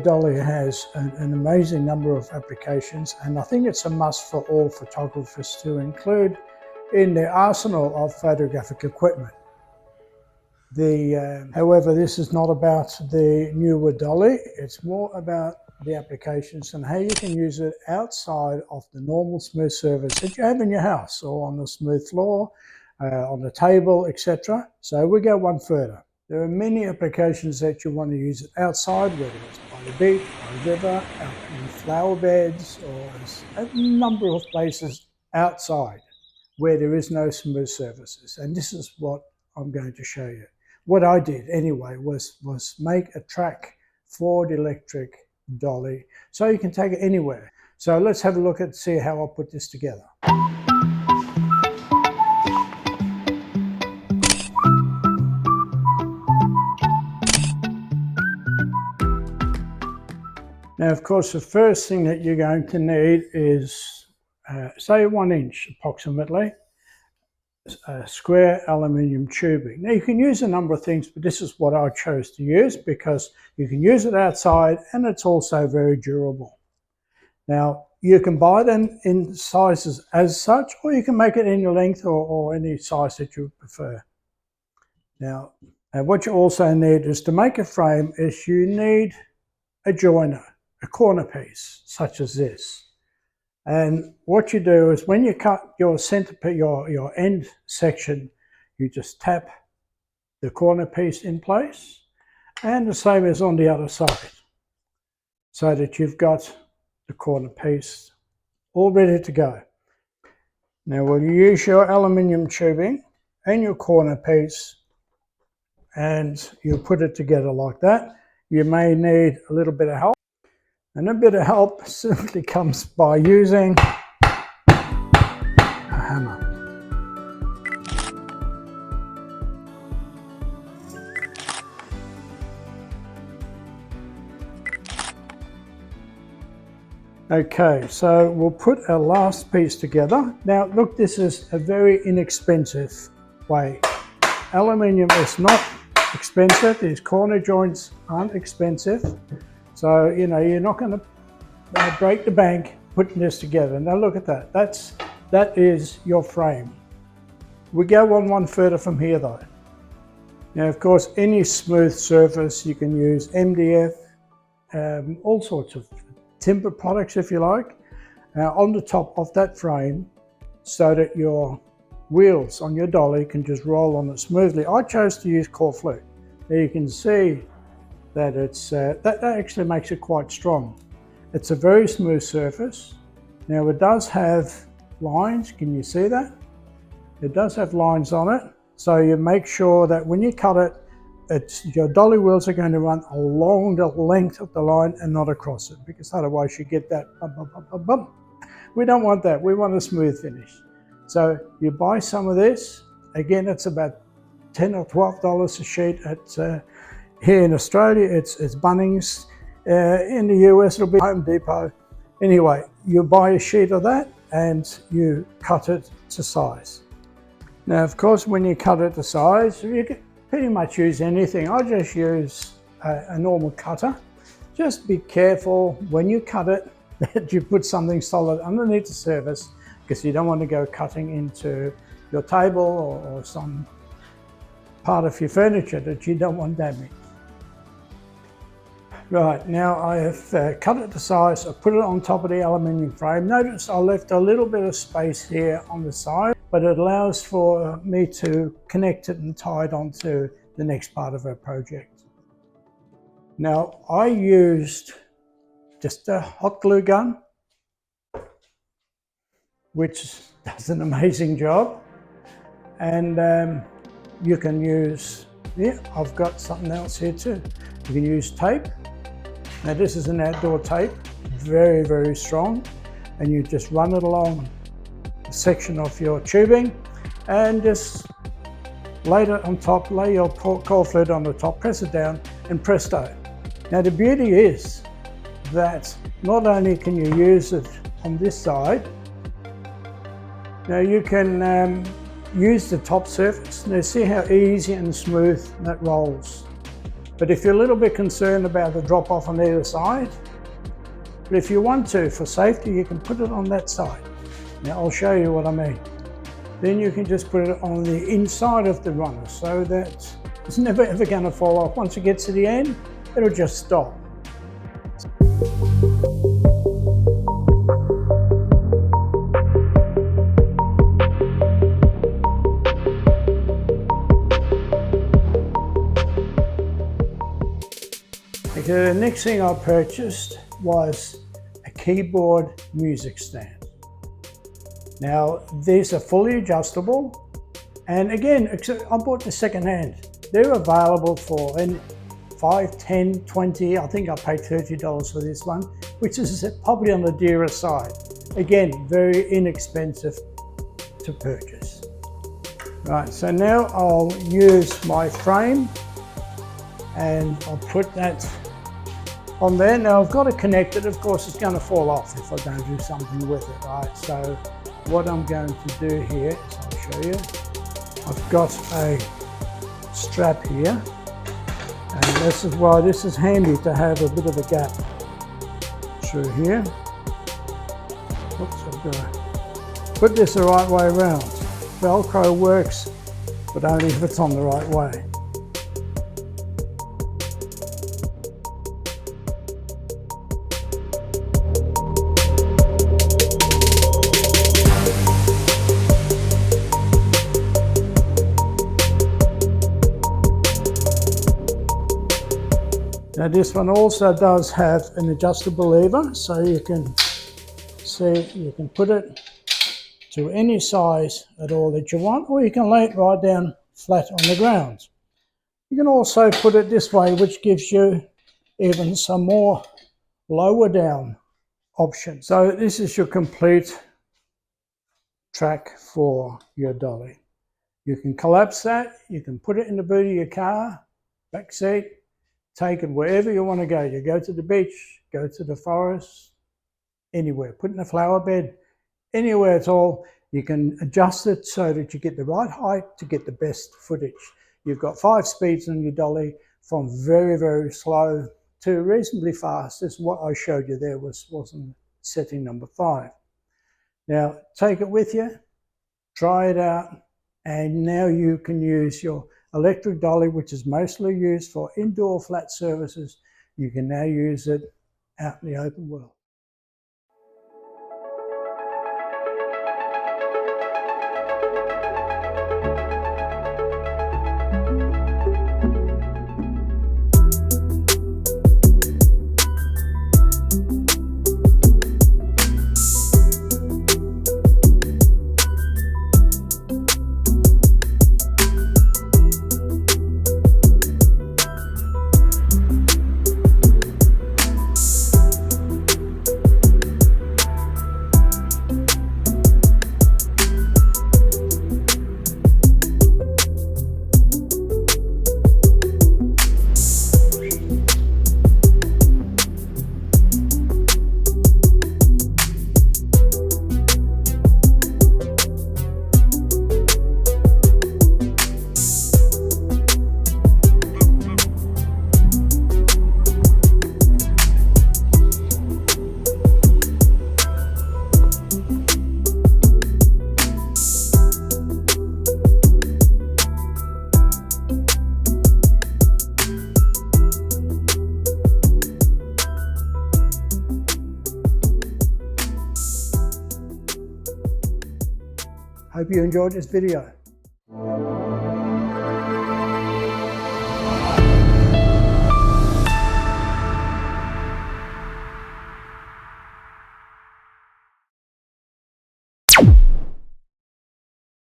Dolly has an amazing number of applications, and I think it's a must for all photographers to include in their arsenal of photographic equipment. However, this is not about the Neewer Dolly, it's more about the applications and how you can use it outside of the normal smooth surface that you have in your house or on the smooth floor, on the table, etc. So we go one further. There are many applications that you want to use it outside, whether it's by the beach, by the river, out in flower beds, or a number of places outside where there is no smooth surfaces. And this is what I'm going to show you. What I did anyway was make a track for the electric dolly so you can take it anywhere. So let's have a look and see how I put this together. Now, of course, the first thing that you're going to need is, say 1 inch approximately, square aluminium tubing. Now, you can use a number of things, but this is what I chose to use because you can use it outside and it's also very durable. Now, you can buy them in sizes as such, or you can make it any length or any size that you prefer. Now, what you also need is to make a frame is you need a joiner, a corner piece such as this. And what you do is when you cut your center, your end section, you just tap the corner piece in place, and the same as on the other side, so that you've got the corner piece all ready to go. Now we'll use your aluminium tubing and your corner piece, and you put it together like that. You may need a little bit of help. And a bit of help simply comes by using a hammer. Okay, so we'll put our last piece together. Now look, this is a very inexpensive way. Aluminium is not expensive, these corner joints aren't expensive. So, you know, you're not going to break the bank putting this together. Now look at that. That is your frame. We go one further from here though. Now, of course, any smooth surface, you can use MDF, all sorts of timber products if you like, on the top of that frame so that your wheels on your dolly can just roll on it smoothly. I chose to use core flute. There you can see that it's that actually makes it quite strong. It's a very smooth surface. Now it does have lines, can you see that? It does have lines on it, so you make sure that when you cut it, your dolly wheels are going to run along the length of the line and not across it, because otherwise you get that bump, bump, bump, bump, bump. We don't want that, we want a smooth finish. So you buy some of this, again it's about $10 or $12 a sheet at here in Australia, it's Bunnings. In the US, it'll be Home Depot. Anyway, you buy a sheet of that and you cut it to size. Now, of course, when you cut it to size, you can pretty much use anything. I just use a normal cutter. Just be careful when you cut it that you put something solid underneath the surface, because you don't want to go cutting into your table or some part of your furniture that you don't want damaged. Right, now I have cut it to size, I put it on top of the aluminium frame. Notice I left a little bit of space here on the side, but it allows for me to connect it and tie it onto the next part of our project. Now I used just a hot glue gun, which does an amazing job. And you can use, yeah, I've got something else here too. You can use tape. Now this is an outdoor tape, very, very strong, and you just run it along a section of your tubing and just lay it on top, lay your core flute on the top, press it down, and presto. Now the beauty is that not only can you use it on this side, now you can use the top surface. Now see how easy and smooth that rolls. But if you're a little bit concerned about the drop off on either side, but if you want to, for safety, you can put it on that side. Now I'll show you what I mean. Then you can just put it on the inside of the runner so that it's never ever going to fall off. Once it gets to the end, it'll just stop. Okay, the next thing I purchased was a keyboard music stand. Now these are fully adjustable, and again, I bought the second hand. They're available for $5, $10, $20. I think I paid $30 for this one, which is probably on the dearer side. Again, very inexpensive to purchase. Right, so now I'll use my frame and I'll put that on there. Now I've got to connect it. Of course, it's going to fall off if I don't do something with it, right? So what I'm going to do here is I'll show you. I've got a strap here, and this is why this is handy to have a bit of a gap through here. Oops, I've got to put this the right way around. Velcro works, but only if it's on the right way. Now this one also does have an adjustable lever, so you can see you can put it to any size at all that you want, or you can lay it right down flat on the ground. You can also put it this way, which gives you even some more lower down options. So this is your complete track for your dolly. You can collapse that, you can put it in the boot of your car, back seat, take it wherever you want to go. You go to the beach, go to the forest, anywhere. Put it in a flower bed, anywhere at all. You can adjust it so that you get the right height to get the best footage. You've got 5 speeds on your dolly, from very, very slow to reasonably fast. This is what I showed you there, wasn't setting number 5. Now take it with you, try it out, and now you can use your electric dolly, which is mostly used for indoor flat surfaces. You can now use it out in the open world. Hope you enjoyed this video.